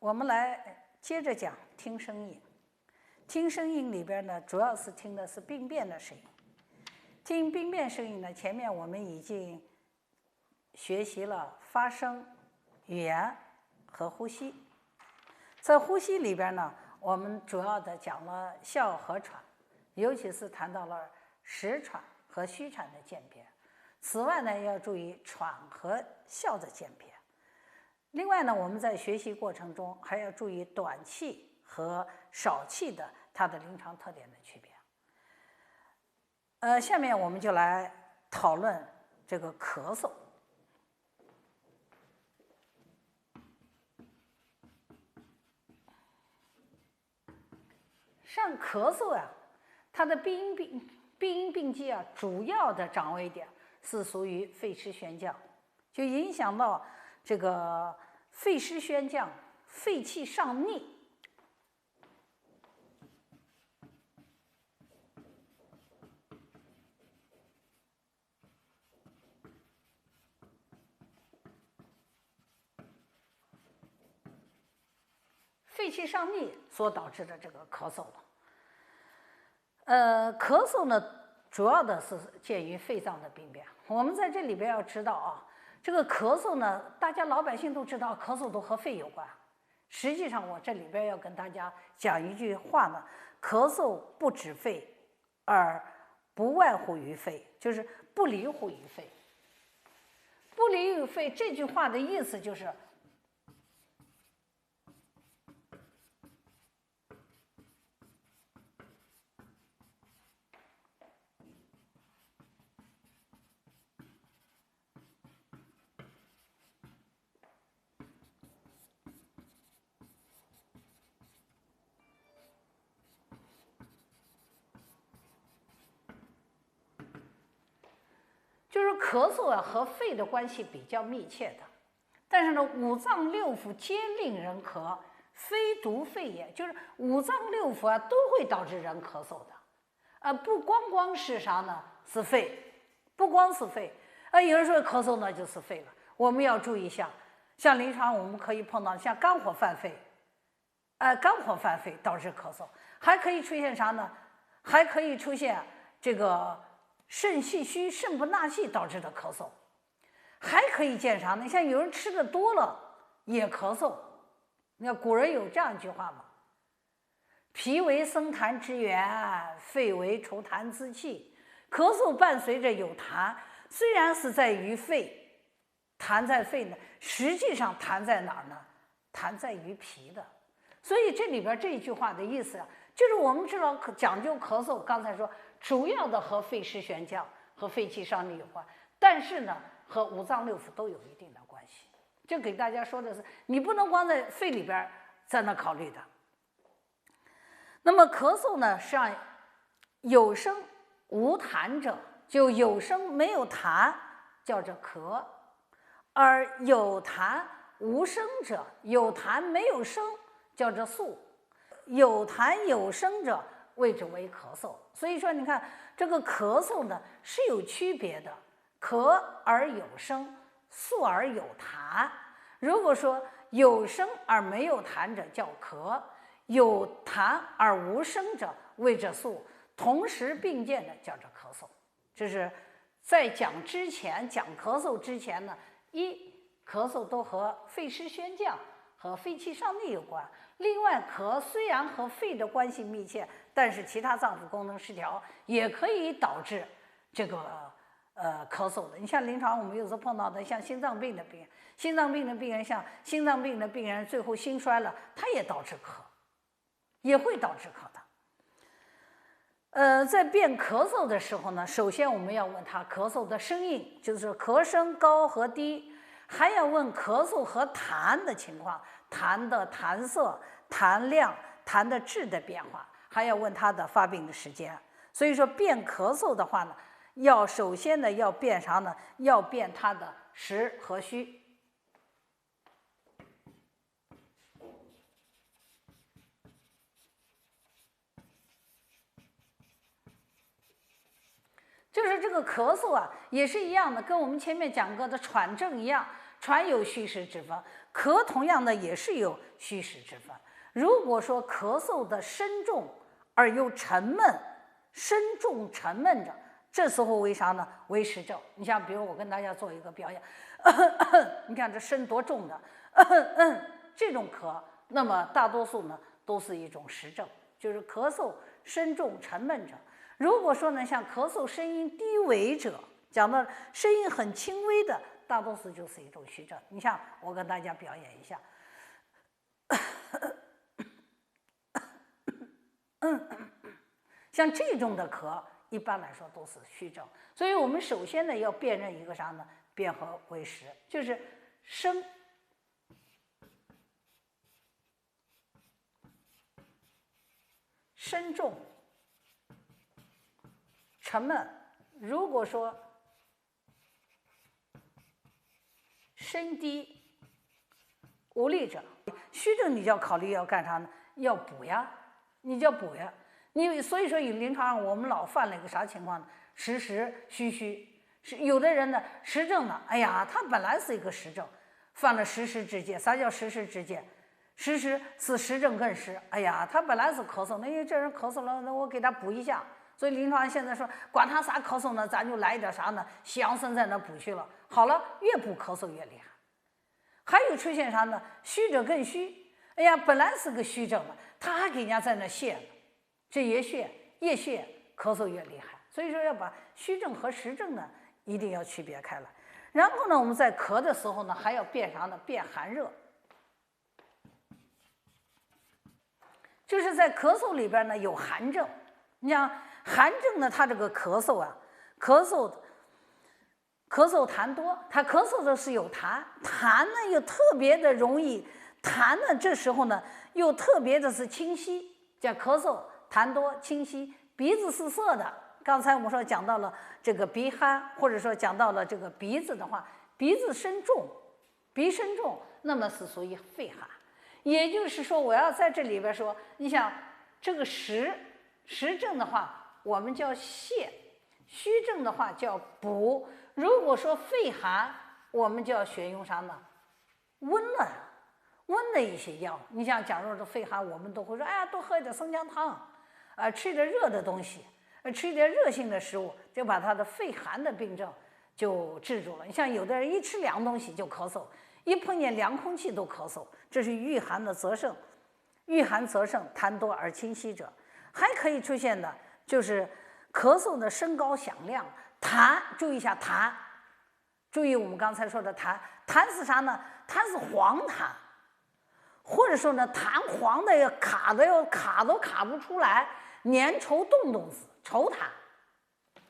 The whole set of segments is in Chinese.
我们来接着讲听声音。听声音里边呢，主要是听的是病变的声音。听病变声音呢，前面我们已经学习了发声、语言和呼吸。在呼吸里边呢，我们主要的讲了哮和喘，尤其是谈到了实喘和虚喘的鉴别。此外呢，要注意喘和哮的鉴别。另外呢，我们在学习过程中还要注意短气和少气的它的临床特点的区别。下面我们就来讨论这个咳嗽。像咳嗽啊，它的病因病机啊，主要的掌握一点是属于肺湿宣降，就影响到这个肺湿宣降、肺气上逆。肺气上逆所导致的这个咳嗽了。咳嗽呢，主要的是见于肺脏的病变。我们在这里边要知道啊，这个咳嗽呢，大家老百姓都知道，咳嗽都和肺有关。实际上，我这里边要跟大家讲一句话呢：咳嗽不止肺，而不外乎于肺，就是不离乎于肺。不离于肺这句话的意思就是，咳嗽啊和肺的关系比较密切的，但是呢，五脏六腑皆令人咳，非独肺也，就是五脏六腑啊都会导致人咳嗽的，不光是啥呢？是肺，不光是肺，有人说咳嗽呢就是肺了，我们要注意一下，像临床我们可以碰到像肝火犯肺，肝火犯肺导致咳嗽，还可以出现啥呢？还可以出现这个肾气虚、肾不纳气导致的咳嗽，还可以见啥呢？像有人吃的多了也咳嗽。那古人有这样一句话吗？脾为生痰之源，肺为除痰之器。咳嗽伴随着有痰，虽然是在于肺，痰在肺呢，实际上痰在哪儿呢？痰在于脾的。所以这里边这一句话的意思啊，就是我们知道讲究咳嗽，刚才说主要的和肺湿宣降和肺气上逆有关，但是呢，和五脏六腑都有一定的关系。这给大家说的是，你不能光在肺里边在那考虑的。那么咳嗽呢，实际上有声无痰者，就有声没有痰叫做咳，而有痰无声者，有痰没有声叫做肃，有痰有声者谓之为咳嗽。所以说你看这个咳嗽呢是有区别的，咳而有声，肃而有痰。如果说有声而没有痰者叫咳，有痰而无声者谓之肃，同时并见的叫做咳嗽。这是在讲之前，讲咳嗽之前呢，咳嗽都和肺湿宣降和肺气上逆有关。另外，咳虽然和肺的关系密切，但是其他脏腑功能失调也可以导致这个咳嗽的。你像临床我们有时候碰到的，像心脏病的病人，心脏病的病人像心脏病的病人最后心衰了，它也导致咳，也会导致咳的。在辨咳嗽的时候呢，首先我们要问他咳嗽的声音，就是咳声高和低，还要问咳嗽和痰的情况，痰的痰色、痰量、痰的质的变化，还要问它的发病的时间。所以说辨咳嗽的话呢，首先呢要辨啥呢？要辨它的实和虚。就是这个咳嗽啊，也是一样的，跟我们前面讲过的喘症一样，传有虚实之分，咳同样的也是有虚实之分。如果说咳嗽的深重而又沉闷，深重沉闷着，这时候为啥呢？为实症。你像比如我跟大家做一个表演，你看这声多重的，这种咳，那么大多数呢都是一种实症，就是咳嗽声重沉闷者。如果说呢像咳嗽声音低微者，讲到声音很轻微的，大多数就是一种虚症。你像我跟大家表演一下，像这种的咳，一般来说都是虚症。所以我们首先呢要辨认一个啥呢？辨和为实，就是声重沉闷。如果说声低无力者，虚症你就要考虑要干啥呢？要补呀，你就要补呀。所以说，有临床上我们老犯了一个啥情况呢？实实虚虚，是有的人呢实症呢，哎呀，他本来是一个实症，犯了实实之戒。啥叫实实之戒？实实是实症更实。哎呀，他本来是咳嗽，那因为这人咳嗽了，那我给他补一下。所以临床上现在说，管他啥咳嗽呢，咱就来一点啥呢？西洋参在那补去了，好了，越补咳嗽越厉害。还有出现啥呢？虚者更虚。哎呀，本来是个虚症了，他还给人家在那泻呢，这越泻咳嗽越厉害。所以说要把虚症和实症呢一定要区别开来。然后呢，我们在咳的时候呢，还要辨啥呢？辨寒热。就是在咳嗽里边呢有寒症。你像寒症呢，它这个咳嗽啊，咳嗽痰多，它咳嗽的是有痰，痰呢又特别的容易，痰呢这时候呢又特别的是清晰，叫咳嗽痰多清晰，鼻子是涩的。刚才我们说讲到了这个鼻鼾，或者说讲到了这个鼻子的话，鼻子声重，鼻声重，那么是属于肺寒。也就是说，我要在这里边说，你想这个实症的话，我们叫泻；虚症的话叫补。如果说肺寒，我们就要选用啥呢？温的一些药。你像假如说肺寒，我们都会说，哎呀，多喝一点生姜汤，吃一点热的东西，吃一点热性的食物，就把他的肺寒的病症就治住了。你像有的人一吃凉东西就咳嗽，一碰见凉空气都咳嗽，这是遇寒的则盛，遇寒则盛，痰多而清晰者。还可以出现的就是咳嗽的声高响亮，痰，注意一下痰，注意我们刚才说的痰是啥呢？痰是黄痰，或者说呢痰黄的要卡都卡不出来，粘稠冻死，稠痰。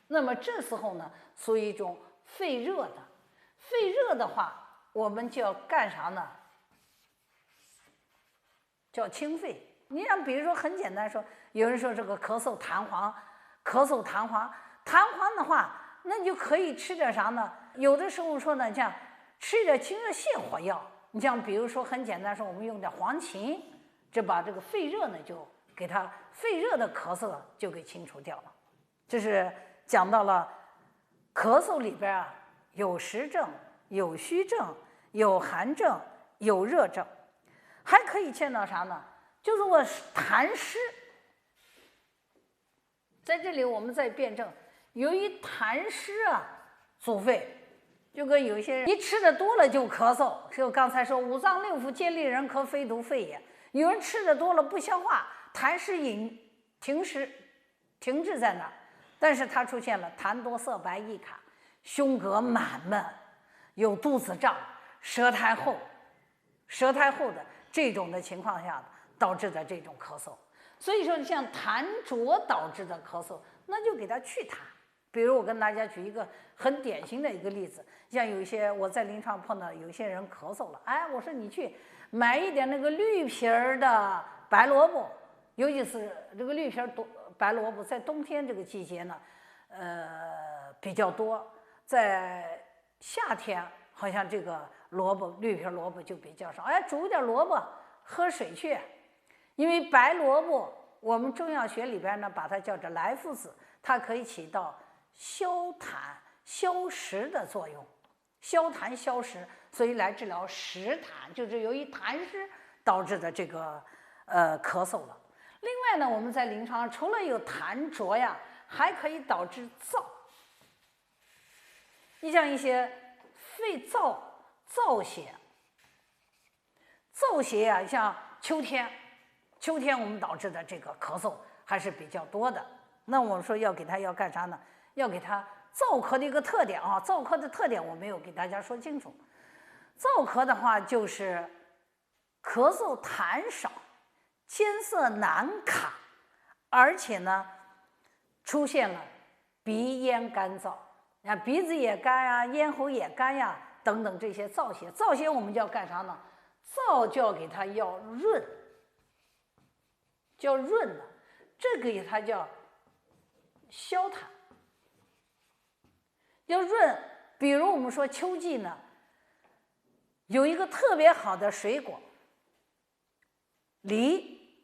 那么这时候呢，属于一种肺热的。肺热的话，我们就要干啥呢？叫清肺。你像比如说很简单说，有人说这个咳嗽痰黄的话，那你就可以吃点啥呢？有的时候说呢，像吃点清热泻火药。你像比如说很简单说，我们用点黄芩，就把这个肺热呢就给它肺热的咳嗽就给清除掉了。这是讲到了咳嗽里边啊，有实症，有虚症，有寒症，有热症，还可以见到啥呢？就是我痰湿，在这里我们再辩证，由于痰湿啊阻肺，就跟有一些人一吃的多了就咳嗽，就刚才说五脏六腑皆令人咳，非独肺也。有人吃的多了不消化，痰湿停滞在那儿，但是它出现了痰多色白易卡，胸膈满闷，有肚子胀，舌苔厚的这种的情况下导致的这种咳嗽。所以说像痰浊导致的咳嗽，那就给它去痰。比如我跟大家举一个很典型的一个例子，像有一些我在临床碰到有些人咳嗽了，哎，我说你去买一点那个绿皮儿的白萝卜，尤其是这个绿皮儿白萝卜在冬天这个季节呢，比较多，在夏天好像这个绿皮萝卜就比较少，哎，煮一点萝卜喝水去。因为白萝卜我们中药学里边呢把它叫做莱菔子，它可以起到消痰消食的作用，消痰消食，所以来治疗湿痰，就是由于痰湿导致的这个咳嗽了。另外呢，我们在临床上除了有痰浊呀，还可以导致燥。你像一些肺燥邪，燥邪呀，像秋天我们导致的这个咳嗽还是比较多的。那我们说要给它要干啥呢？要给它燥咳的一个特点啊，燥咳的特点我没有给大家说清楚。燥咳的话就是咳嗽痰少，艰涩难卡，而且呢出现了鼻咽干燥，鼻子也干呀，咽喉也干呀，等等这些燥邪。燥邪我们就要干啥呢？燥就要给它要润，叫润了，这个给它叫消痰，要润。比如我们说秋季呢，有一个特别好的水果梨，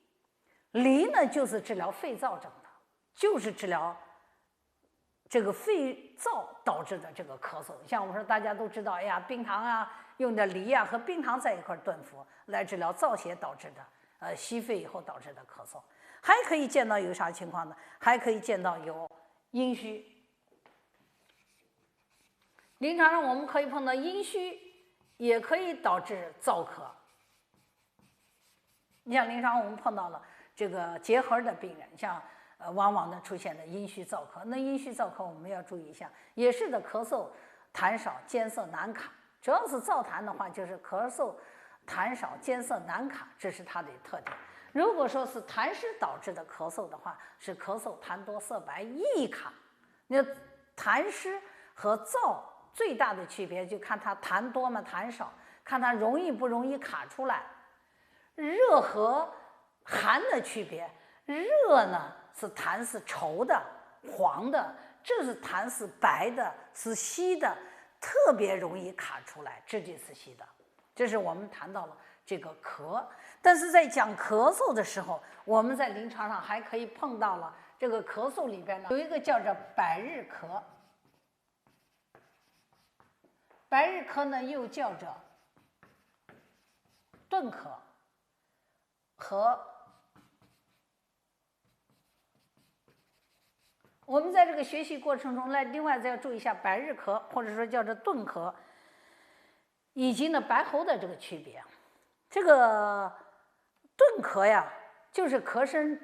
梨呢就是治疗肺燥症的，就是治疗这个肺燥导致的这个咳嗽。像我们说大家都知道，哎呀，冰糖啊，用的梨啊和冰糖在一块炖服来治疗燥邪导致的吸肺以后导致的咳嗽。还可以见到有啥情况呢？还可以见到有阴虚。临床上我们可以碰到阴虚，也可以导致燥咳。你像临床我们碰到了这个结核的病人，像往往呢出现的阴虚燥咳。那阴虚燥咳我们要注意一下，也是的，咳嗽痰少，艰涩难卡。主要是燥痰的话，就是咳嗽痰少，艰涩难卡，这是它的特点。如果说是痰湿导致的咳嗽的话，是咳嗽痰多涩白易卡。那痰湿和燥最大的区别就看它痰多嘛痰少，看它容易不容易卡出来。热和寒的区别，热呢是痰是稠的黄的，这是痰是白的是稀的，特别容易卡出来，这就是稀的。这是我们谈到了这个咳。但是在讲咳嗽的时候，我们在临床上还可以碰到了这个咳嗽里边呢，有一个叫做百日咳。百日咳呢又叫做顿咳和我们在这个学习过程中另外再要注意一下百日咳或者说叫做顿咳以及呢白喉的这个区别。这个顿咳呀，就是咳声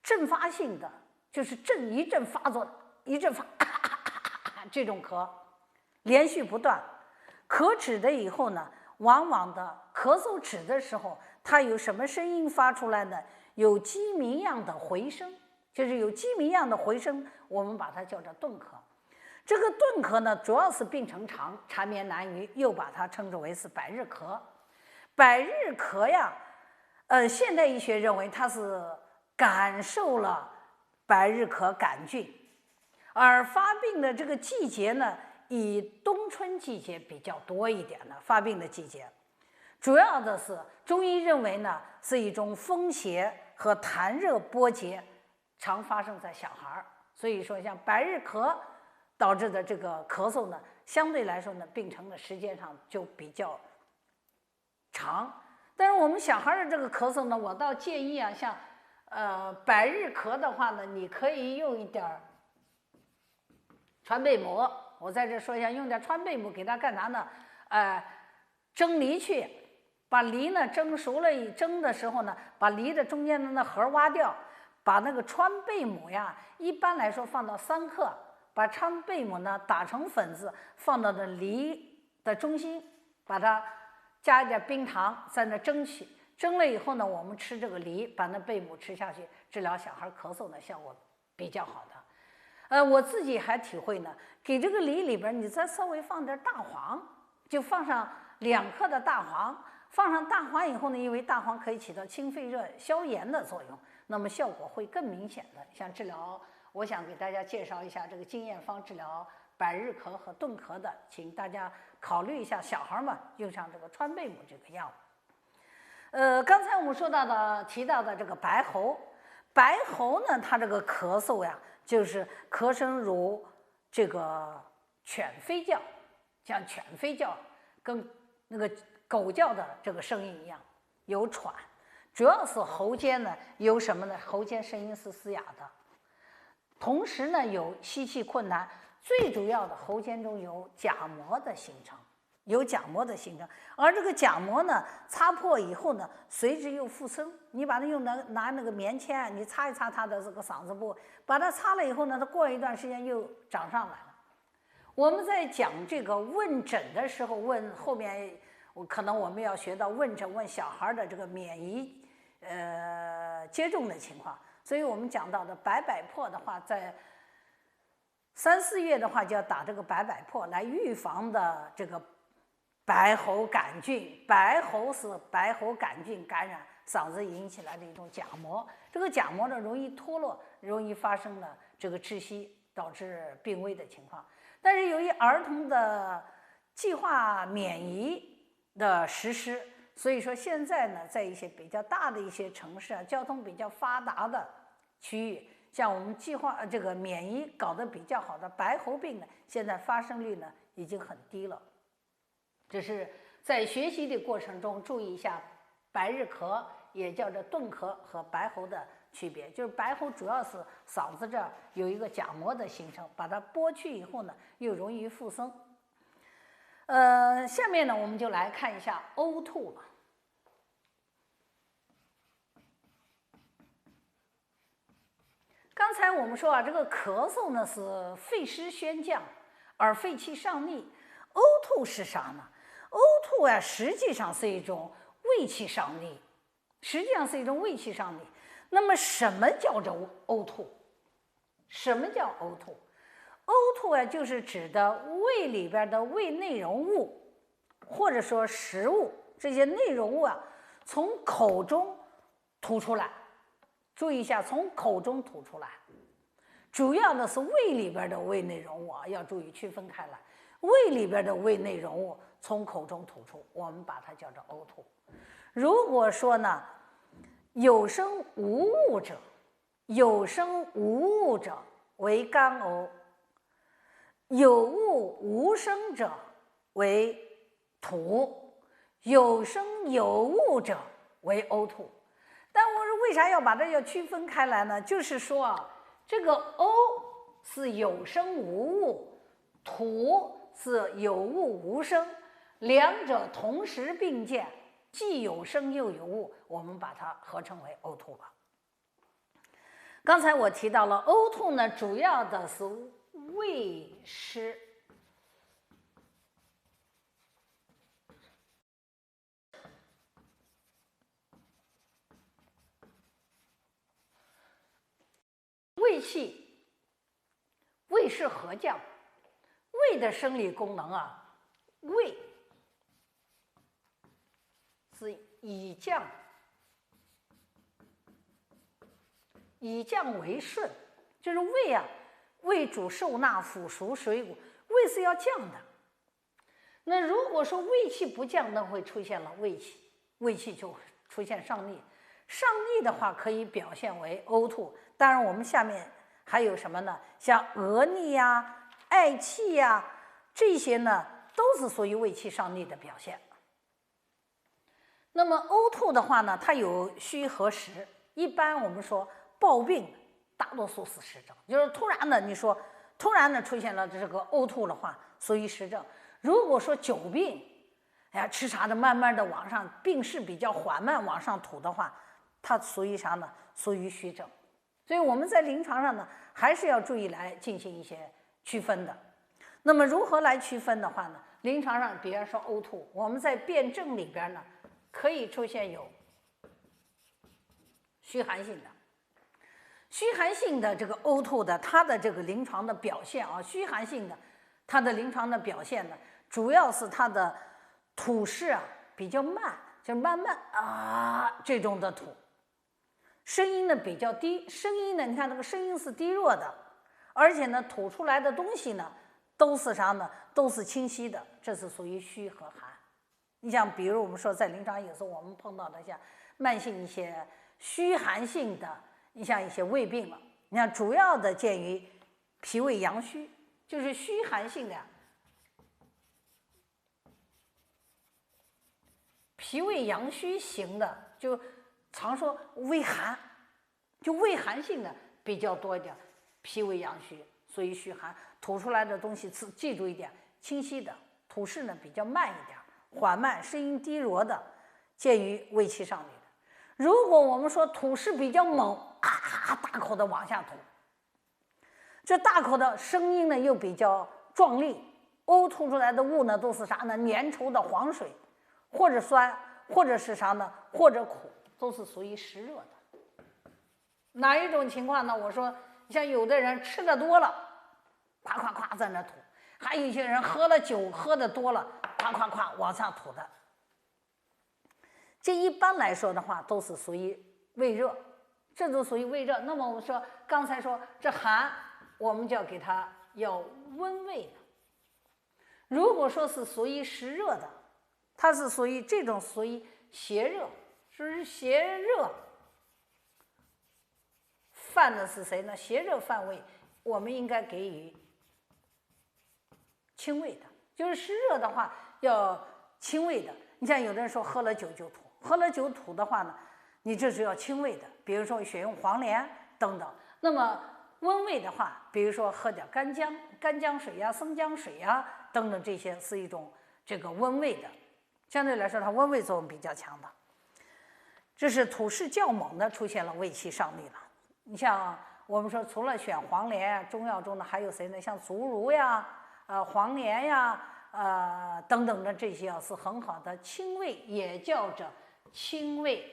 阵发性的，就是一阵发作，一阵发这种咳，连续不断。咳止的以后呢，往往的咳嗽止的时候，它有什么声音发出来呢？有鸡鸣样的回声，就是有鸡鸣样的回声，我们把它叫做顿咳。这个顿咳呢，主要是病程长，缠绵难愈，又把它称之为是百日咳。百日咳呀，现代医学认为它是感受了百日咳杆菌，而发病的这个季节呢，以冬春季节比较多一点的发病的季节。主要的是中医认为呢，是一种风邪和痰热波结常发生在小孩，所以说像百日咳导致的这个咳嗽呢，相对来说呢，病程的时间上就比较长。但是我们小孩的这个咳嗽呢，我倒建议啊，像百日咳的话呢，你可以用一点川贝母。我在这说一下，用点川贝母给它干啥呢？蒸梨去，把梨呢蒸熟了，蒸的时候呢，把梨的中间的那核挖掉，把那个川贝母呀，一般来说放到3克，把川贝母呢打成粉子，放到那梨的中心，把它加一点冰糖，在那蒸起。蒸了以后呢，我们吃这个梨，把那贝母吃下去，治疗小孩咳嗽呢效果比较好的。我自己还体会呢，给这个梨里边你再稍微放点大黄，就放上2克的大黄。放上大黄以后呢，因为大黄可以起到清肺热、消炎的作用，那么效果会更明显的。像治疗，我想给大家介绍一下这个经验方治疗百日咳和顿咳的，请大家考虑一下，小孩们用上这个川贝母这个药。刚才我们提到的这个白喉，白喉呢，它这个咳嗽呀，就是咳声如这个犬飞叫，像犬吠叫，跟那个狗叫的这个声音一样，有喘。主要是喉间呢有什么呢？喉间声音是嘶哑的，同时呢有吸气困难，最主要的喉间中有假膜的形成，而这个假膜呢擦破以后呢，随之又复生。你把它拿那个棉签，你擦一擦它的这个嗓子部，把它擦了以后呢，它过一段时间又长上来了。我们在讲这个问诊的时候，问后面可能我们要学到问诊问小孩的这个免疫接种的情况，所以我们讲到的百百破的话，在3、4月的话就要打这个百百破来预防的这个白喉杆菌。白喉是白喉杆菌感染嗓子引起来的一种假膜，这个假膜呢容易脱落，容易发生了这个窒息，导致病危的情况。但是由于儿童的计划免疫的实施，所以说现在呢，在一些比较大的一些城市啊，交通比较发达的区域，像我们计划这个免疫搞得比较好的白喉病呢，现在发生率呢已经很低了。这是在学习的过程中注意一下白日咳，也叫做钝咳和白喉的区别。就是白喉主要是嗓子这儿有一个假膜的形成，把它剥去以后呢，又容易复生。下面呢，我们就来看一下呕吐了。刚才我们说啊，这个咳嗽呢是肺湿宣降，而肺气上逆。呕吐是啥呢？呕吐啊，实际上是一种胃气上逆，那么什么叫做呕吐？什么叫呕吐？呕吐啊，就是指的胃里边的胃内容物，或者说食物，这些内容物啊，从口中吐出来。注意一下，从口中吐出来，主要的是胃里边的胃内容物啊，要注意区分开来。胃里边的胃内容物从口中吐出，我们把它叫做呕吐。如果说呢，有声无物者，为干呕；有物无声者为吐；有声有物者为呕吐。但我说为啥要把这要区分开来呢？就是说啊，这个呕是有声无物，吐是有物无声，两者同时并见，既有声又有物，我们把它合称为呕吐了。刚才我提到了呕吐呢，主要的是胃湿。胃气，胃是合降，胃的生理功能啊，胃是以降为顺，就是胃啊，胃主受纳腐熟水谷，胃是要降的。那如果说胃气不降，那会出现了胃气就出现上逆。上逆的话可以表现为呕吐，当然我们下面还有什么呢？像额逆呀、嗳气呀，这些呢都是属于胃气上逆的表现。那么呕吐的话呢，它有虚和实。一般我们说暴病大多数是实症，就是突然的出现了这个呕吐的话，属于实症。如果说久病，吃啥的慢慢的往上，病势比较缓慢往上吐的话，它属于啥呢？属于虚症。所以我们在临床上呢，还是要注意来进行一些区分的。那么如何来区分的话呢？临床上，比方说呕吐，我们在辨证里边呢，可以出现有虚寒性的这个呕吐的，它的这个临床的表现啊，虚寒性的，它的临床的表现呢，主要是它的吐势啊比较慢，就慢慢啊这种的吐。声音呢比较低，你看这个声音是低弱的，而且呢吐出来的东西呢都是啥呢？都是清晰的，这是属于虚和寒。你像比如我们说在临床有时候我们碰到的像慢性一些虚寒性的，你像一些胃病了，你看主要的见于脾胃阳虚，就是虚寒性的脾胃阳虚型的，就常说胃寒，就胃寒性的比较多一点，脾胃阳虚，所以虚寒，吐出来的东西记住一点，清晰的，吐势呢比较慢一点，缓慢，声音低弱的，介于胃气上面的。如果我们说吐势比较猛，大口的往下吐，这大口的声音呢又比较壮丽，呕吐出来的物呢都是啥呢？粘稠的黄水，或者酸，或者是啥呢？或者苦，都是属于湿热的。哪一种情况呢？我说，像有的人吃的多了，夸夸夸在那吐；还有一些人喝了酒喝的多了，夸夸夸往上吐的。这一般来说的话，都是属于胃热，这都属于胃热。那么我们说，刚才说这寒，我们就要给它要温胃的。如果说是属于湿热的，它是属于这种属于邪热，是邪热犯的是谁呢？邪热犯胃，我们应该给予清胃的。就是湿热的话，要清胃的。你像有的人说喝了酒就吐，喝了酒吐的话呢，你这是要清胃的，比如说选用黄连等等。那么温胃的话，比如说喝点干姜水呀、生姜水呀等等，这些是一种这个温胃的，相对来说它温胃作用比较强的。这是吐势较猛的出现了胃气上逆了。你像我们说，除了选黄连呀，中药中的还有谁呢？像竹茹呀、黄连呀、等等的这些是很好的清胃，也叫着清胃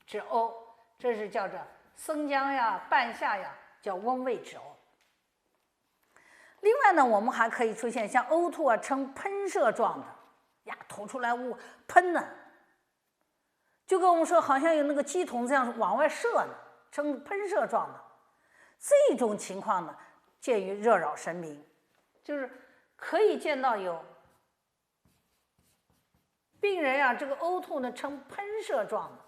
之呕，这是叫着生姜呀、半夏呀，叫温胃之呕。另外呢，我们还可以出现像呕吐呈喷射状的呀，吐出来物喷呢，就跟我们说好像有那个鸡筒这样往外射呢，呈喷射状的。这种情况呢，见于热扰神明，就是可以见到有病人呀，这个呕吐呢呈喷射状的。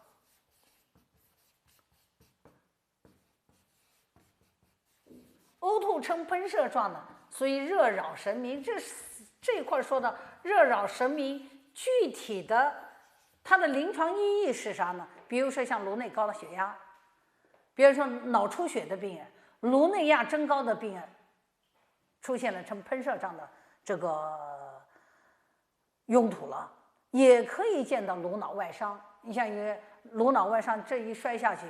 呕吐呈喷射状的，所以热扰神明。这块说的热扰神明，具体的它的临床意义是啥呢？比如说像颅内高的血压，比如说脑出血的病人，颅内压增高的病人，出现了呈喷射状的这个涌吐了，也可以见到颅脑外伤。你像因为颅脑外伤，这一摔下去，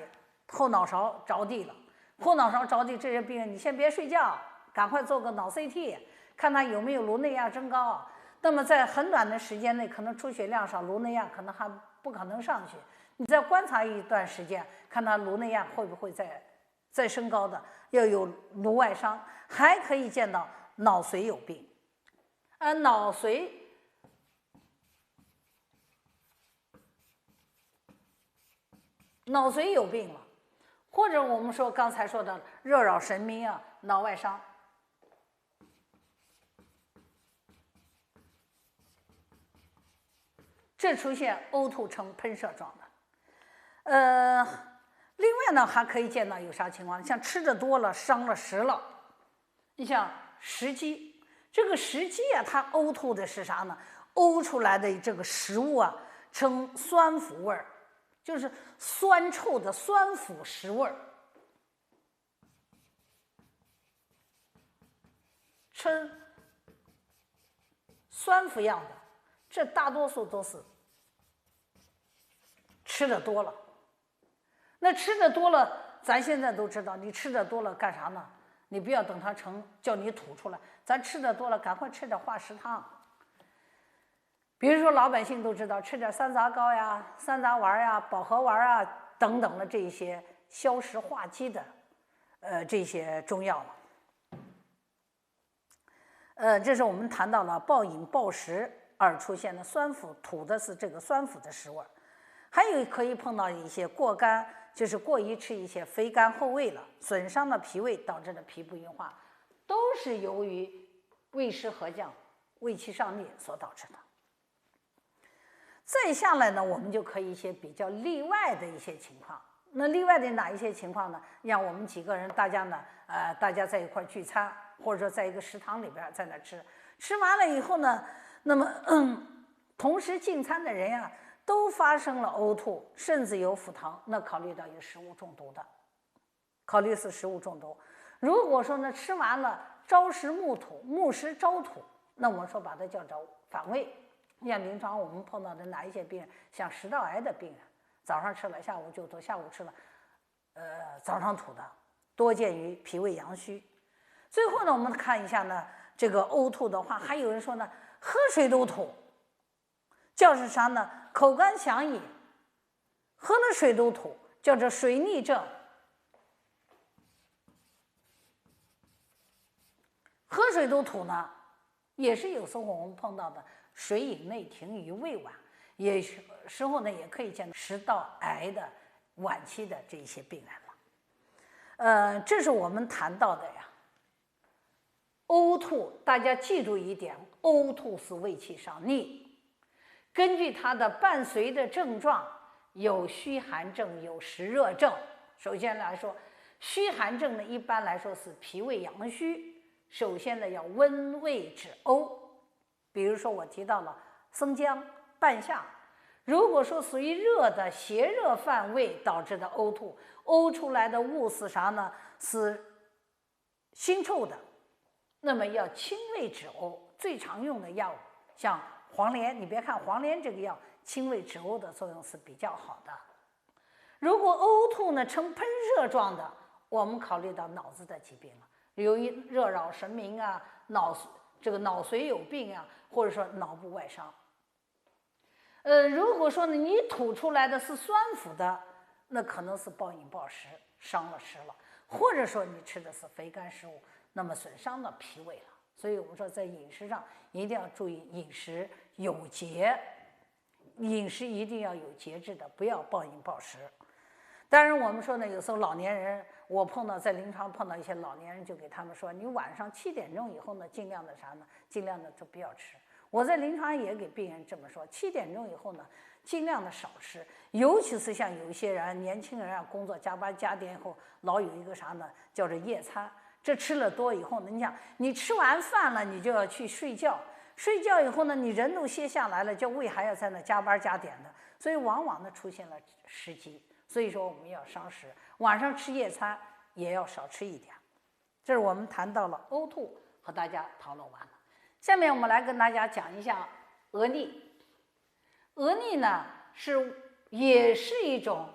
后脑勺着地了。后脑勺着地，这些病人你先别睡觉，赶快做个脑 CT， 看他有没有颅内压增高。那么在很短的时间内，可能出血量少，颅内压可能还不可能上去。你再观察一段时间，看他颅内压会不会再升高的，要有颅外伤，还可以见到脑髓有病。脑髓有病了。或者我们说刚才说的热扰神明啊，脑外伤，这出现呕吐呈喷射状的。另外呢，还可以见到有啥情况？像吃的多了，伤了食了。你像食积，这个食积啊，它呕吐的是啥呢？呕出来的这个食物啊，呈酸腐味儿。就是酸臭的酸腐食味儿，称酸腐样的，这大多数都是吃的多了。那吃的多了，咱现在都知道，你吃的多了干啥呢？你不要等它叫你吐出来，咱吃的多了，赶快吃点化食汤。比如说老百姓都知道，吃点山楂糕呀、山楂丸呀、保和丸啊等等的这些消食化积的，这些中药了。这是我们谈到了暴饮暴食而出现的酸腐，吐的是这个酸腐的食味。还有可以碰到一些过干，就是过于吃一些肥甘厚味了，损伤了脾胃，导致的脾不运化，都是由于胃湿合降、胃气上逆所导致的。再下来呢，我们就可以一些比较例外的一些情况。那例外的哪一些情况呢？让我们几个人，大家在一块聚餐，或者说在一个食堂里边在那吃完了以后呢，那么同时进餐的人呀，都发生了呕吐，甚至有腹疼，那考虑到有食物中毒的，考虑是食物中毒。如果说呢吃完了朝食暮吐，暮食朝吐，那我们说把它叫做反胃。你像临床我们碰到的哪一些病人，像食道癌的病人，早上吃了下午就吐，下午吃了，早上吐的，多见于脾胃阳虚。最后呢，我们看一下呢，这个呕吐的话，还有人说呢，喝水都吐，叫是啥呢？口干想饮，喝了水都吐，叫做水逆症。喝水都吐呢，也是有时候我们碰到的水饮内停于胃脘，也时候呢也可以见到食道癌的晚期的这些病人了。这是我们谈到的呀。呕吐，大家记住一点，呕吐是胃气上逆。根据它的伴随的症状，有虚寒症，有实热症。首先来说，虚寒症呢，一般来说是脾胃阳虚。首先呢，要温胃止呕。比如说我提到了生姜、半夏，如果说属于热的邪热犯胃导致的呕吐，呕出来的物是啥呢？是腥臭的。那么要清胃止呕，最常用的药物像黄连，你别看黄连这个药清胃止呕的作用是比较好的。如果呕吐呢呈喷射状的，我们考虑到脑子的疾病了，由于热扰神明啊，脑髓有病啊，或者说脑部外伤。如果说呢你吐出来的是酸腐的，那可能是暴饮暴食，伤了食了，或者说你吃的是肥甘食物，那么损伤了脾胃了。所以我们说在饮食上一定要注意饮食有节，饮食一定要有节制的，不要暴饮暴食。当然我们说呢，有时候老年人，我在临床碰到一些老年人，就给他们说，你晚上7点钟以后呢，尽量的啥呢？尽量的就不要吃。我在临床也给病人这么说，7点钟以后呢，尽量的少吃，尤其是像有一些人，年轻人啊，工作加班加点以后，老有一个啥呢，叫做夜餐。这吃了多以后呢，你想你吃完饭了，你就要去睡觉，睡觉以后呢，你人都歇下来了，叫胃还要在那加班加点的，所以往往呢出现了食积。所以说我们要伤食，晚上吃夜餐也要少吃一点。这是我们谈到了呕吐，和大家讨论完了。下面我们来跟大家讲一下额逆。额逆呢也是一种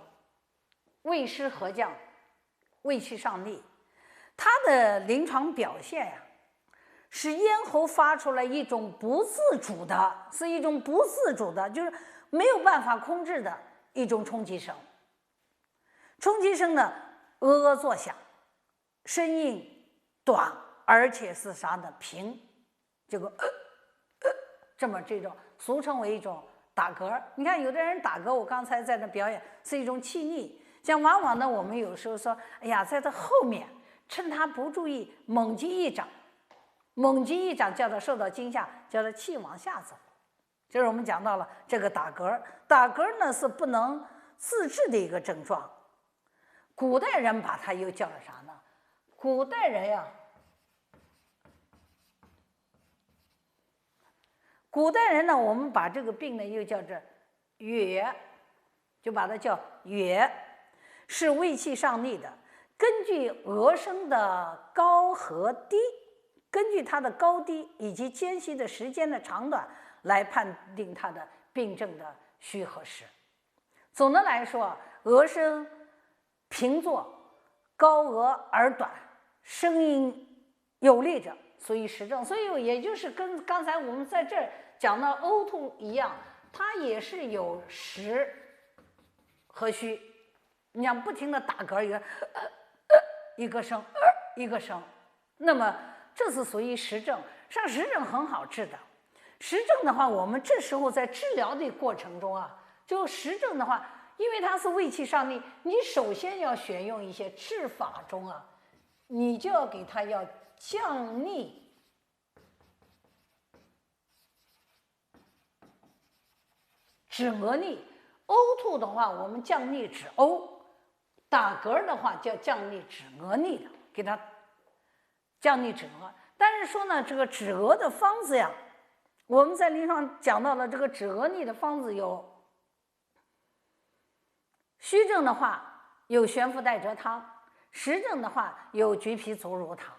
胃湿合降、胃气上逆。它的临床表现呀，是咽喉发出来一种不自主的，就是没有办法控制的一种冲击声。冲击声呢，作响，声音短，而且是啥呢？平，这种俗称为一种打嗝。你看有的人打嗝，我刚才在那表演是一种气逆。像往往呢，我们有时候说，哎呀，在他后面趁他不注意，猛击一掌，叫他受到惊吓，叫他气往下走。这是我们讲到了这个打嗝。打嗝呢是不能自制的一个症状。古代人把它又叫了啥呢？古代人呢，我们把这个病呢又叫做哕，就把它叫哕，是胃气上逆的。根据腭声的高和低，根据它的高低以及间隙的时间的长短来判定它的病症的虚和实。总的来说，腭声平坐，高额而短，声音有力者属于实症。所以也就是跟刚才我们在这儿讲到呕吐一样，它也是有实和虚。你想不停的打嗝，一个声，一个声，那么这是属于实症。像实症很好治的，实症的话，我们这时候在治疗的过程中啊，就实症的话，因为它是胃气上逆，你首先要选用一些治法中啊，你就要给它要降逆，止腭逆。呕吐的话，我们降逆止呕；打嗝的话，叫降逆止腭逆的，给它降逆止腭。但是说呢，这个止腭的方子呀，我们在临床讲到了这个止额逆的方子有虚症的话有悬浮带折汤，实症的话有橘皮足乳汤，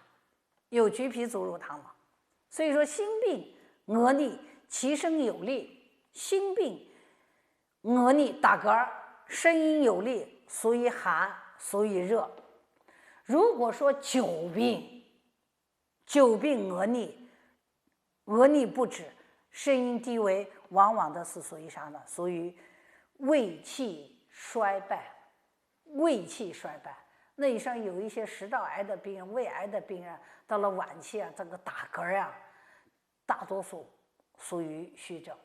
了。所以说心病额逆其声有力，心病额逆打嗝，声音有力，属于寒，属于热。如果说久病额逆不止，声音低微，往往的是属于啥呢？属于胃气衰败。那上有一些食道癌的病人、胃癌的病人，到了晚期啊，这个打嗝啊，大多数属于虚症，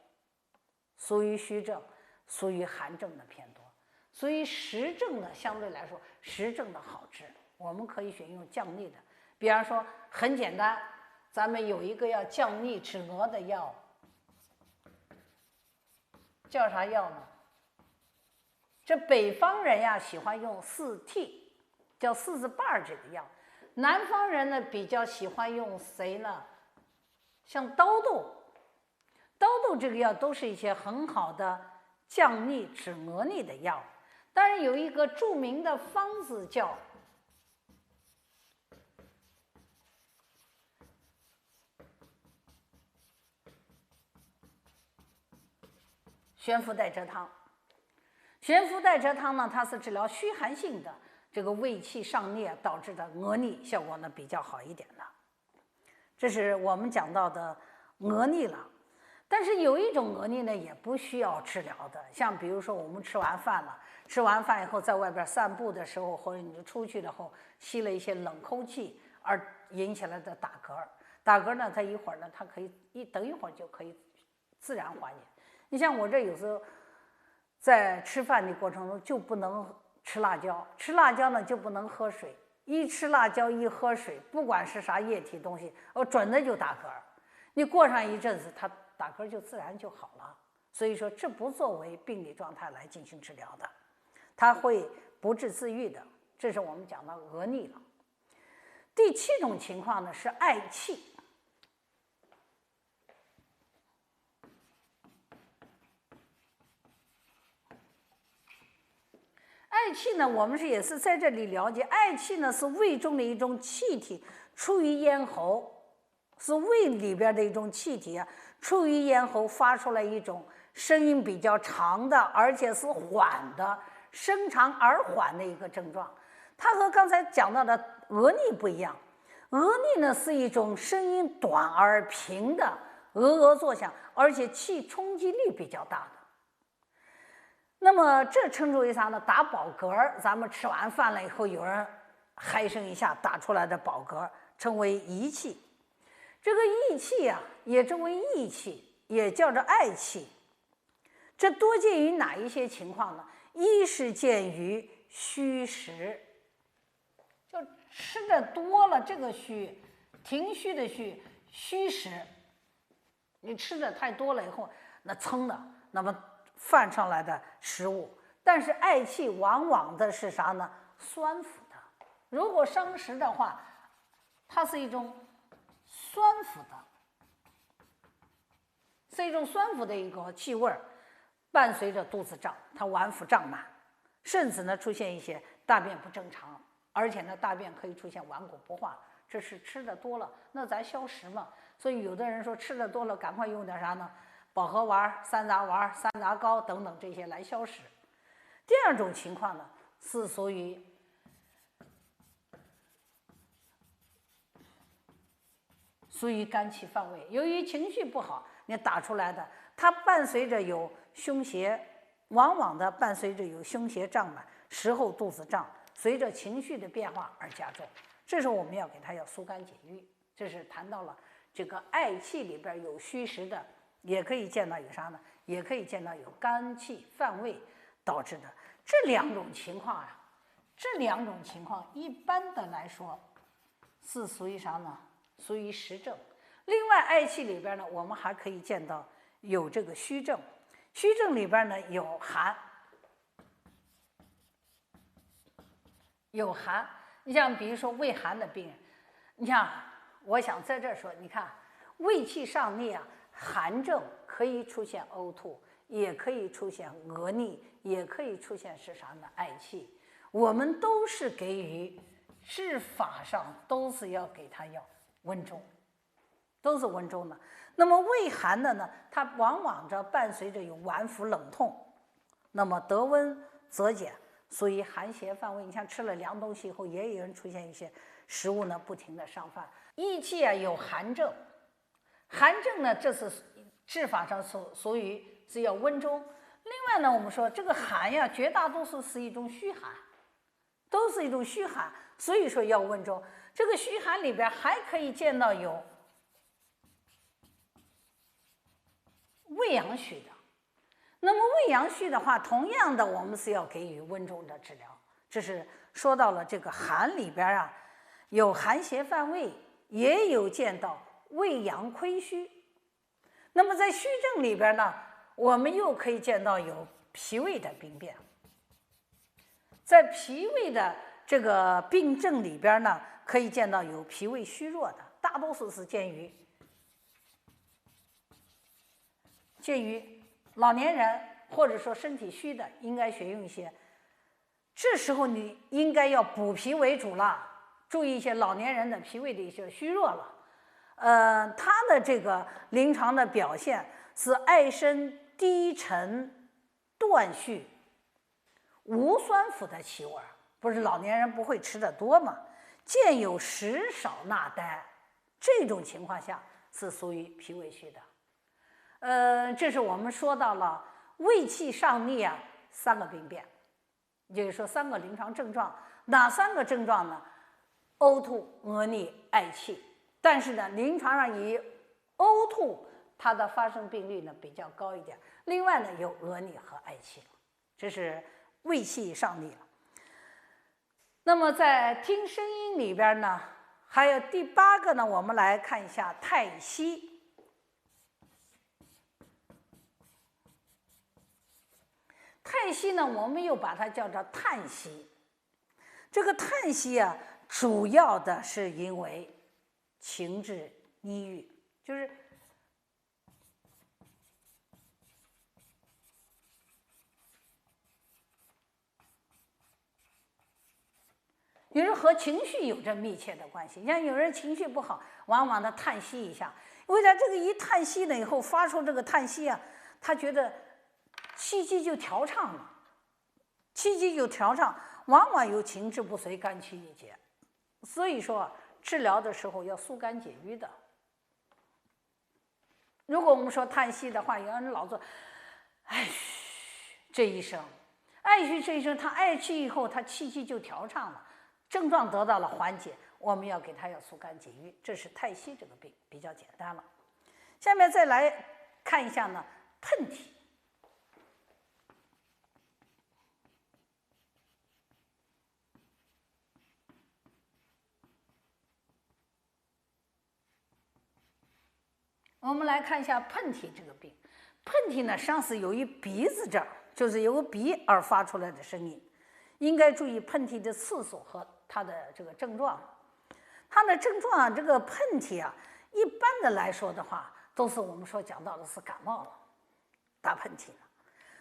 属于寒症的偏多。所以实症呢，相对来说，实症的好治，我们可以选用降逆的。比方说，很简单，咱们有一个要降逆止额的药，叫啥药呢？这北方人呀喜欢用4T，叫4字瓣这个药。南方人呢比较喜欢用谁呢？像刀豆这个药都是一些很好的降逆止额逆的药。当然有一个著名的方子叫悬浮带折汤。悬浮带折汤呢，它是治疗虚寒性的这个胃气上逆导致的额逆，效果呢比较好一点的。这是我们讲到的额逆了。但是有一种额逆呢，也不需要治疗的，像比如说我们吃完饭以后在外边散步的时候，或者你就出去了后吸了一些冷空气而引起来的打嗝呢，它一会儿呢，它可以等一会儿就可以自然缓解。你像我这有时候在吃饭的过程中就不能吃辣椒，吃辣椒呢就不能喝水，一吃辣椒一喝水，不管是啥液体东西，准的就打嗝。你过上一阵子，它打嗝就自然就好了。所以说，这不作为病理状态来进行治疗的，它会不治自愈的。这是我们讲到额逆了。第7种情况呢是嗳气。嗳气呢，我们也是在这里了解，嗳气呢是胃中的一种气体出于咽喉，是胃里边的一种气体啊，出于咽喉发出来一种声音比较长的，而且是缓的，声长而缓的一个症状。它和刚才讲到的额逆不一样，额逆呢是一种声音短而平的，鹅作响，而且气冲击力比较大的。那么这称之为啥呢？打饱嗝，咱们吃完饭了以后，有人嗨声一下打出来的饱嗝，称为遗气。这个溢气啊，也称为溢气，也叫做嗳气。这多见于哪一些情况呢？一是见于虚实，就吃的多了，这个虚，停虚的虚，虚实。你吃的太多了以后，那撑的，那么泛上来的食物，但是嗳气往往的是啥呢？酸腐的。如果生食的话，它是一种酸腐的，是一种酸腐的一个气味，伴随着肚子胀，它脘腹胀满，甚至呢出现一些大便不正常，而且呢大便可以出现顽固不化，这是吃的多了。那咱消食嘛，所以有的人说吃的多了，赶快用点啥呢？保和丸、山楂丸、山楂膏等等这些来消食。第二种情况呢，是属于肝气犯胃，由于情绪不好，你打出来的，它伴随着有胸胁，往往的伴随着有胸胁胀满，食后肚子胀，随着情绪的变化而加重。这时候我们要给它要疏肝解郁。这是谈到了这个嗳气里边有虚实的。也可以见到有啥呢？也可以见到有肝气犯胃导致的这两种情况啊。这两种情况一般的来说是属于啥呢？属于实症。另外，嗳气里边呢，我们还可以见到有这个虚症。虚症里边呢有寒，你像比如说胃寒的病人，你像我想在这儿说，你看胃气上逆啊。寒症可以出现呕吐，也可以出现恶逆，也可以出现是啥呢？嗳气。我们都是给予治法上都是要给他要温中，都是温中的。那么胃寒的呢，它往往伴随着有脘腹冷痛，那么得温则减，所以寒邪犯胃。你像吃了凉东西以后，也有人出现一些食物呢不停的上饭。益气啊有寒症，寒症呢这是治法上属于是要温中。另外呢，我们说这个寒呀，绝大多数是一种虚寒，都是一种虚寒，所以说要温中。这个虚寒里边还可以见到有胃阳虚的。那么胃阳虚的话，同样的我们是要给予温中的治疗。这是说到了这个寒里边啊，有寒邪犯胃，也有见到胃阳亏虚。那么在虚症里边呢，我们又可以见到有脾胃的病变。在脾胃的这个病症里边呢，可以见到有脾胃虚弱的，大多数是见于老年人或者说身体虚的，应该选用一些。这时候你应该要补脾为主了，注意一些老年人的脾胃的一些虚弱了。他的这个临床的表现是爱身低沉、断续、无酸腐的气味，不是老年人不会吃的多吗？见有食少纳呆，这种情况下是属于脾胃虚的。这是我们说到了胃气上逆啊3个病变，也就是说3个临床症状。哪3个症状呢？呕吐、恶逆、嗳气。但是呢，临床上以呕吐它的发生病率呢比较高一点。另外呢，有恶逆和嗳气，这是胃气上逆了。那么在听声音里边呢，还有第8个呢，我们来看一下太息。太息呢，我们又把它叫做叹息。这个叹息啊，主要的是因为情志抑郁，就是有人和情绪有着密切的关系。像有人情绪不好，往往的叹息一下，为啥这个一叹息了以后发出这个叹息啊，他觉得气机就调畅了，气机就调畅，往往有情志不遂、肝气郁结。所以说治疗的时候要疏肝解郁的。如果我们说叹息的话，有人老做哎嘘这一声，哎嘘这一声，他嗳气以后，他气机就调畅了，症状得到了缓解。我们要给他要疏肝解郁，这是太息这个病比较简单了。下面再来看一下呢，喷嚏。我们来看一下喷嚏这个病。喷嚏呢，实际上是由于鼻子这儿，就是由鼻而发出来的声音。应该注意喷嚏的次数和它的这个症状。它的症状啊，这个喷嚏啊，一般的来说的话，都是我们说讲到的是感冒了，打喷嚏了。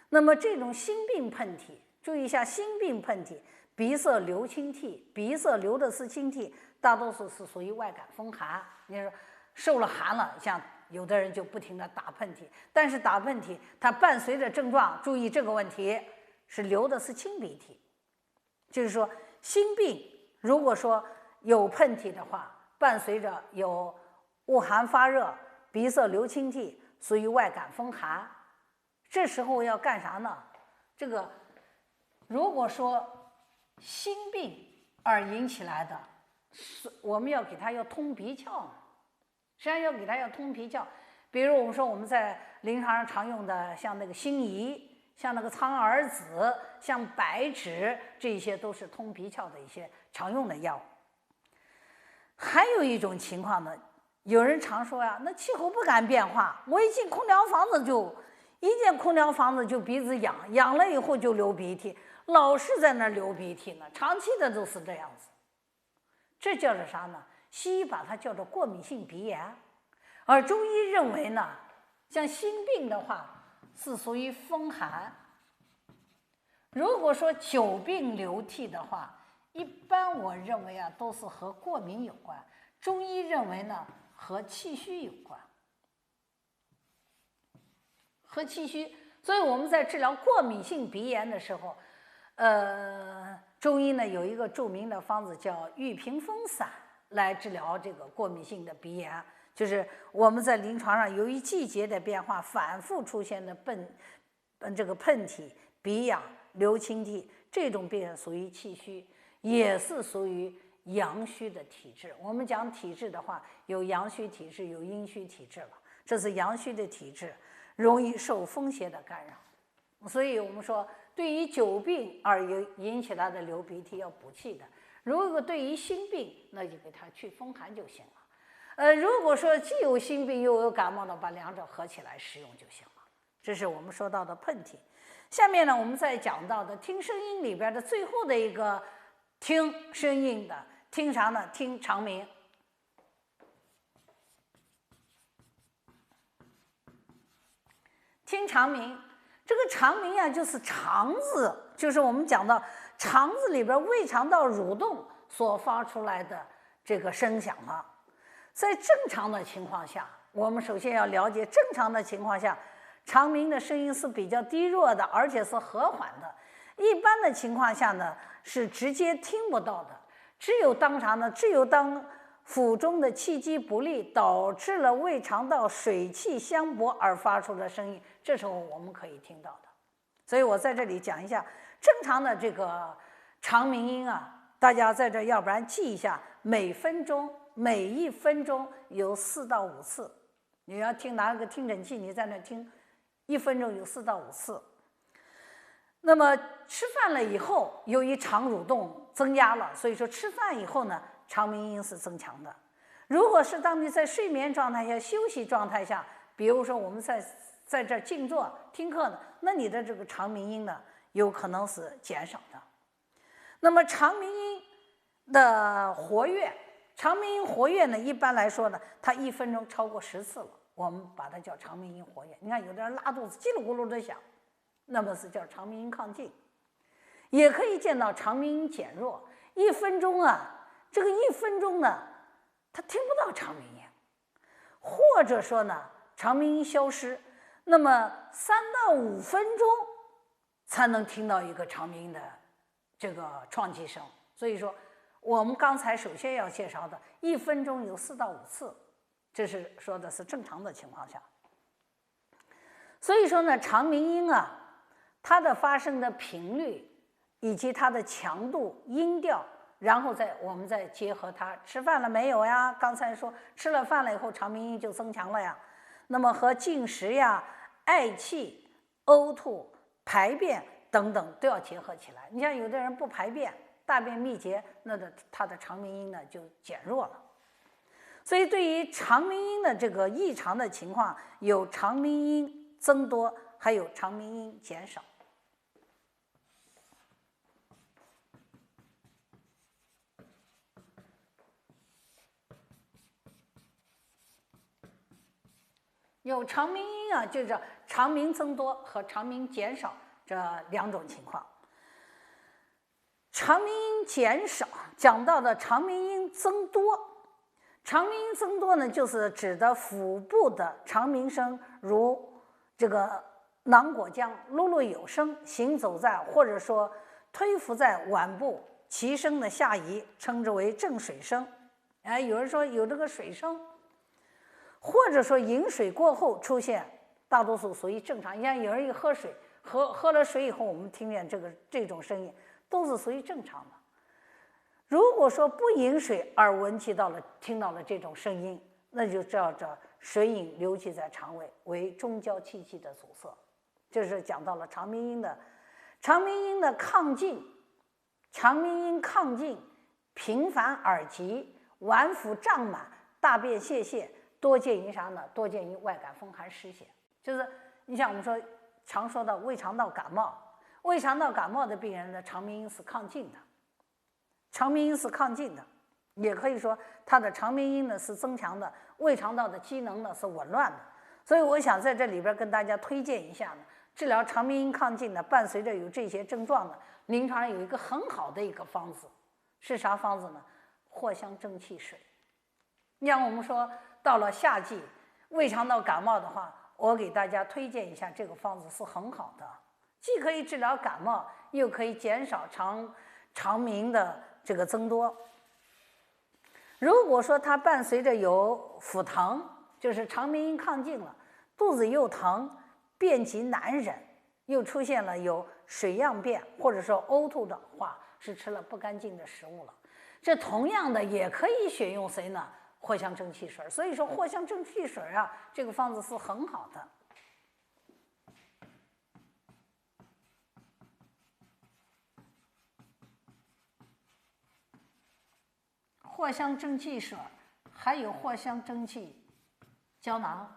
那么这种心病喷嚏，注意一下，心病喷嚏，鼻塞流清涕，鼻塞流的是清涕，大多数是属于外感风寒。你说受了寒了，像有的人就不停的打喷嚏，但是打喷嚏它伴随着症状，注意这个问题是流的是清鼻涕，就是说心病如果说有喷嚏的话，伴随着有恶寒发热、鼻塞流清涕，属于外感风寒。这时候要干啥呢？这个如果说心病而引起来的，我们要给他要通鼻窍呢。实际上要给他要通鼻窍，比如我们说我们在临床上常用的，像那个辛夷，像那个苍耳子，像白芷，这些都是通鼻窍的一些常用的药物。还有一种情况呢，有人常说呀，那气候不敢变化，我一进空调房子就鼻子痒了以后就流鼻涕，老是在那儿流鼻涕呢，长期的都是这样子。这叫做啥呢？西医把它叫做过敏性鼻炎，而中医认为呢，像心病的话是属于风寒。如果说久病流涕的话，一般我认为啊都是和过敏有关，中医认为呢和气虚有关，和气虚。所以我们在治疗过敏性鼻炎的时候，中医呢有一个著名的方子叫玉屏风散来治疗这个过敏性的鼻炎。就是我们在临床上由于季节的变化反复出现的这个喷嚏、鼻痒、流清涕，这种病人属于气虚，也是属于阳虚的体质。我们讲体质的话，有阳虚体质，有阴虚体质了。这是阳虚的体质，容易受风邪的干扰。所以我们说，对于久病而引起他的流鼻涕要补气的，如果对于心病，那就给他去风寒就行了。如果说既有心病又有感冒呢，把两者合起来使用就行了。这是我们说到的喷嚏。下面呢，我们再讲到的听声音里边的最后的一个听声音的，听啥呢？听长鸣。听长鸣，这个长鸣啊，就是肠子，就是我们讲到肠子里边胃肠道蠕动所发出来的这个声响了。在正常的情况下，我们首先要了解，正常的情况下，长鸣的声音是比较低弱的，而且是和缓的。一般的情况下呢，是直接听不到的。只有当啥呢？只有当腹中的气机不利，导致了胃肠道水气相搏而发出的声音，这时候我们可以听到的。所以我在这里讲一下正常的这个长鸣音啊，大家在这要不然记一下，每1分钟有4到5次。你要听拿个听诊器，你在那听，1分钟有4到5次。那么吃饭了以后，由于肠蠕动增加了，所以说吃饭以后呢，长鸣音是增强的。如果是当你在睡眠状态下、休息状态下，比如说我们在这静坐听课呢，那你的这个长鸣音呢，有可能是减少的。那么长鸣音的活跃，长鸣音活跃呢，一般来说呢，它1分钟超过10次了，我们把它叫长鸣音活跃。你看有的人拉肚子叽里咕噜的响，那么是叫长鸣音亢进。也可以见到长鸣音减弱，1分钟啊，这个1分钟呢，他听不到长鸣音，或者说呢，长鸣音消失，那么3到5分钟才能听到一个长鸣音的这个创击声。所以说，我们刚才首先要介绍的1分钟有4到5次，这是说的是正常的情况下。所以说呢，长鸣音啊，它的发生的频率以及它的强度、音调，然后我们再结合它吃饭了没有呀？刚才说吃了饭了以后，长鸣音就增强了呀。那么和进食呀、嗳气、呕吐、排便等等都要结合起来。你像有的人不排便，大便秘结，那他的长鸣音呢就减弱了。所以对于长鸣音的这个异常的情况，有长鸣音增多，还有长鸣音减少。有长鸣音啊，就是长鸣增多和长鸣减少这2种情况。长鸣音减少讲到的长鸣音增多，长鸣音增多呢，就是指的腹部的长鸣声，如这个囊果浆噜噜有声，行走在或者说推伏在腕部，其声的下移，称之为正水声。有人说有这个水声。或者说饮水过后出现，大多数属于正常。你像有人一喝水，喝了水以后，我们听见这种声音，都是属于正常的。如果说不饮水而听到了这种声音，那就叫做水饮留积在肠胃，为中焦气机的阻塞。这是讲到了长鸣音的亢进，长鸣音亢进，频繁耳急，脘腹胀满，大便泄泻。多见于啥呢？多见于外感风寒湿邪。就是你像我们说常说的胃肠道感冒，胃肠道感冒的病人的长鸣音是亢进的，长鸣音是亢进的，也可以说他的长鸣音呢是增强的，胃肠道的机能呢是紊乱的。所以我想在这里边跟大家推荐一下呢，治疗肠鸣亢进呢，伴随着有这些症状呢，临床上有一个很好的一个方子，是啥方子呢？藿香正气水。你像我们说到了夏季，胃肠道感冒的话，我给大家推荐一下这个方子是很好的，既可以治疗感冒，又可以减少肠鸣的这个增多。如果说它伴随着有腹疼，就是肠鸣亢进了，肚子又疼，便极难忍，又出现了有水样便或者说呕吐的话，是吃了不干净的食物了。这同样的也可以选用谁呢？藿香正气水。所以说藿香正气水啊，这个方子是很好的。藿香正气水，还有藿香正气胶囊，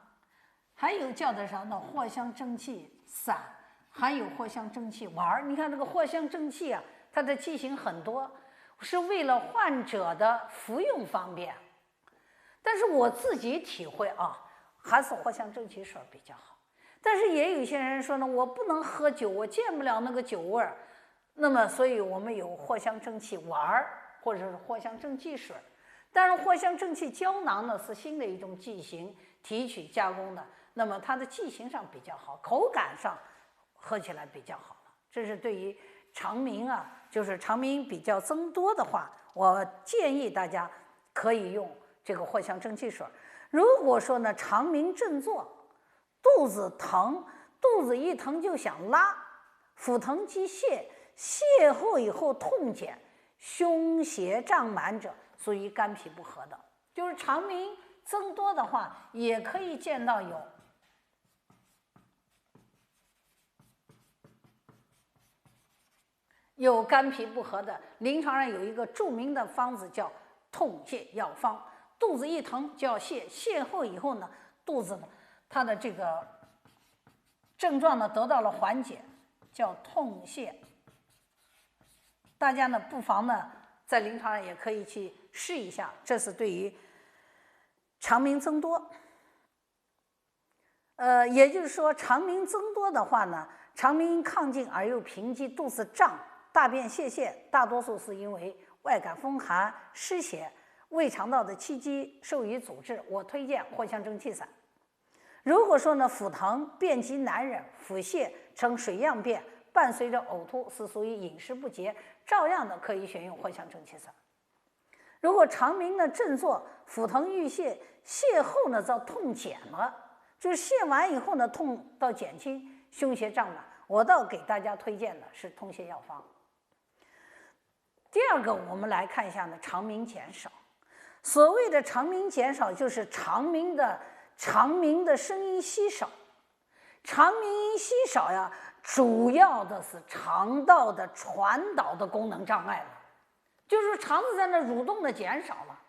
还有叫的啥呢？藿香正气散，还有藿香正气丸。你看这个藿香正气啊，它的剂型很多，是为了患者的服用方便。但是我自己体会啊，还是藿香正气水比较好。但是也有一些人说呢，我不能喝酒，我见不了那个酒味儿，那么所以我们有藿香正气丸或者是藿香正气水。但是藿香正气胶囊呢是新的一种剂型，提取加工的，那么它的剂型上比较好，口感上喝起来比较好了。这是对于肠鸣啊，就是肠鸣比较增多的话，我建议大家可以用这个藿香正气水。如果说呢肠鸣振作，肚子疼，肚子一疼就想拉，腹疼即泻，泻后以后痛减，胸胁胀满者，属于肝脾不和的。就是肠鸣增多的话，也可以见到有肝脾不和的。临床上有一个著名的方子叫痛泻药方，肚子一疼就要泻，泻后以后呢，肚子呢它的这个症状呢得到了缓解，叫痛泻。大家呢不妨呢在临床上也可以去试一下，这是对于肠鸣增多。也就是说肠鸣增多的话呢，肠鸣亢进而又贫积，肚子胀，大便泄，大多数是因为外感风寒、湿邪、胃肠道的气机受于阻滞，我推荐藿香正气散。如果说呢腹疼、便极难忍、腹泻呈水样便，伴随着呕吐，是属于饮食不节，照样的可以选用藿香正气散。如果肠鸣呢振作，腹疼欲泻，泻后呢遭痛减了，就是泻完以后呢痛到减轻，胸胁胀满，我倒给大家推荐的是痛泻药方。第二个，我们来看一下呢肠鸣减少。所谓的肠鸣减少，就是肠鸣的声音稀少。肠鸣音稀少呀，主要的是肠道的传导的功能障碍了，就是肠子在那蠕动的减少了。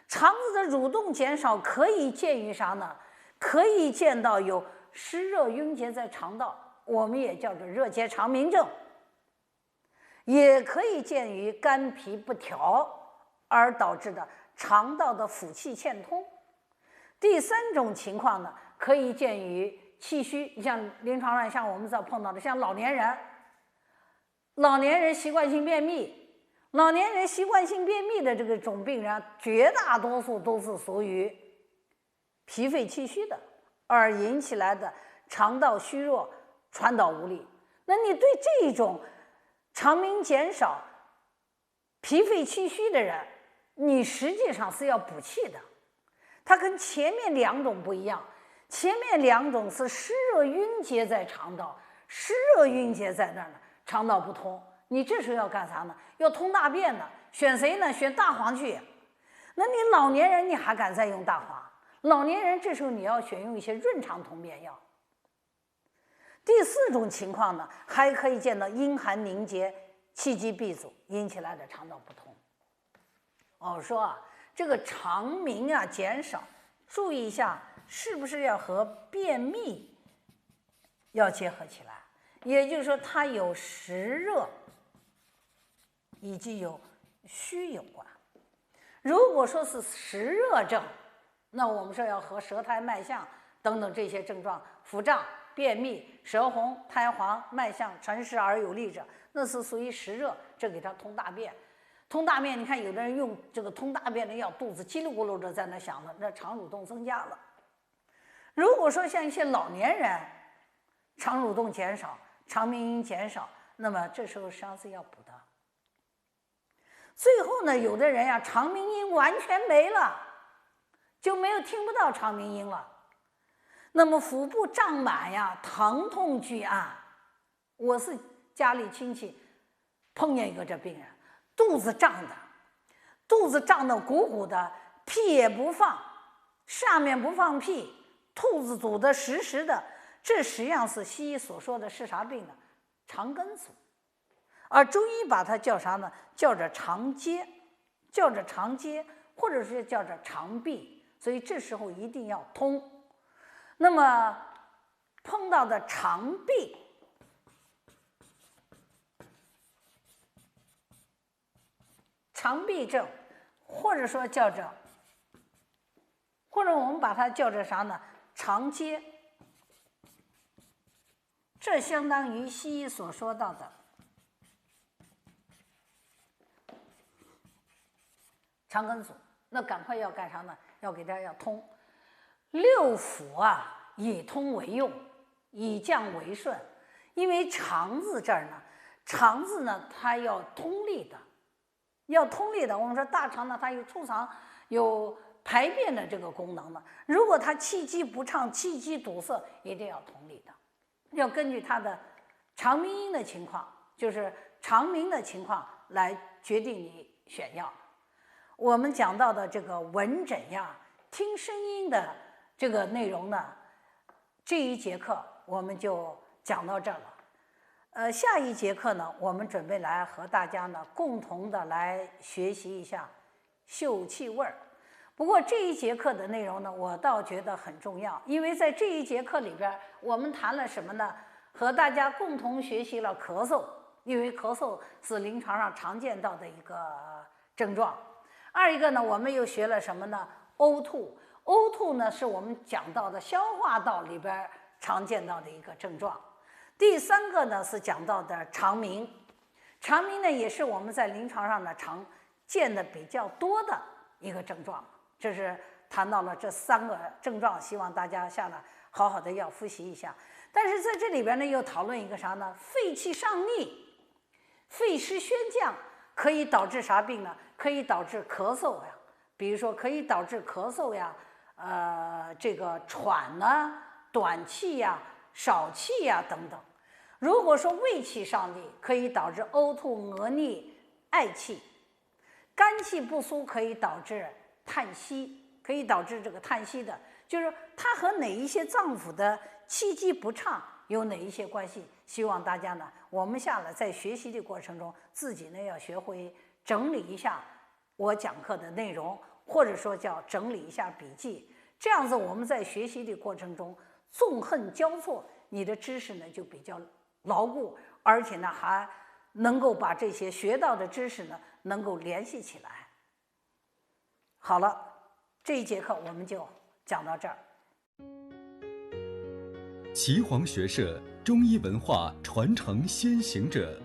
肠子的蠕动减少可以见于啥呢？可以见到有湿热壅结在肠道，我们也叫做热结肠鸣症，也可以见于肝脾不调而导致的肠道的腑气欠通。第三种情况呢，可以见于气虚，像临床上像我们这碰到的，像老年人习惯性便秘，老年人习惯性便秘的这种病人，绝大多数都是属于脾肺气虚的，而引起来的肠道虚弱、传导无力。那你对这种肠鸣减少、脾肺气虚的人，你实际上是要补气的。它跟前面两种不一样，前面两种是湿热壅结在肠道，湿热壅结在那儿呢，肠道不通，你这时候要干啥呢？要通大便呢，选谁呢？选大黄去。那你老年人你还敢再用大黄？老年人这时候你要选用一些润肠通便药。第四种情况呢，还可以见到阴寒凝结、气机闭阻引起来的肠道不通。我说啊，这个肠鸣啊减少，注意一下是不是要和便秘要结合起来，也就是说它有实热以及有虚有关。如果说是实热症，那我们说要和舌苔脉象等等这些症状，腹胀、便秘、舌红、苔黄、脉象沉实而有力者，那是属于实热，这给他通大便。通大便，你看有的人用这个通大便的药，肚子叽里咕噜的在那响了，那肠蠕动增加了。如果说像一些老年人，肠蠕动减少，肠鸣音减少，那么这时候实际上是要补的。最后呢，有的人呀，肠鸣音完全没了，就听不到肠鸣音了。那么腹部胀满呀，疼痛剧按。我是家里亲戚碰见一个这病人，肚子胀得鼓鼓的，屁也不放，上面不放屁，肚子堵得实实的。这实际上是西医所说的是啥病呢？肠梗阻。而中医把它叫啥呢？叫着肠结，或者是叫着肠闭。所以这时候一定要通。那么碰到的肠闭，肠闭症，或者我们把它叫着啥呢？肠结。这相当于西医所说到的肠梗阻。那赶快要干啥呢？要给大家要通。六腑啊，以通为用，以降为顺。因为肠子这儿呢，它要通利的，我们说大肠呢，它有储藏、有排便的这个功能的。如果它气机不畅、气机堵塞，一定要通利的。要根据它的肠鸣音的情况，就是肠鸣的情况来决定你选药。我们讲到的这个闻诊呀、听声音的这个内容呢，这一节课我们就讲到这儿了。下一节课呢，我们准备来和大家呢共同的来学习一下嗅气味儿。不过这一节课的内容呢，我倒觉得很重要，因为在这一节课里边，我们谈了什么呢？和大家共同学习了咳嗽，因为咳嗽是临床上常见到的一个症状。二一个呢，我们又学了什么呢？呕吐呢是我们讲到的消化道里边常见到的一个症状。第三个呢是讲到的肠鸣呢也是我们在临床上呢常见的比较多的一个症状。这是谈到了这三个症状，希望大家下来好好的要复习一下。但是在这里边呢又讨论一个啥呢？肺气上逆，肺湿宣降可以导致啥病呢？可以导致咳嗽呀，比如说可以导致咳嗽呀，这个喘呢、短气呀、少气呀等等。如果说胃气上逆，可以导致呕吐、恶逆、嗳气；肝气不苏可以导致叹息，这个叹息的，就是它和哪一些脏腑的气机不畅有哪一些关系？希望大家呢，我们下来在学习的过程中，自己呢要学会整理一下我讲课的内容，或者说叫整理一下笔记。这样子我们在学习的过程中纵横交错，你的知识呢就比较牢固，而且呢还能够把这些学到的知识呢能够联系起来。好了，这一节课我们就讲到这儿。岐黄学社中医文化传承先行者。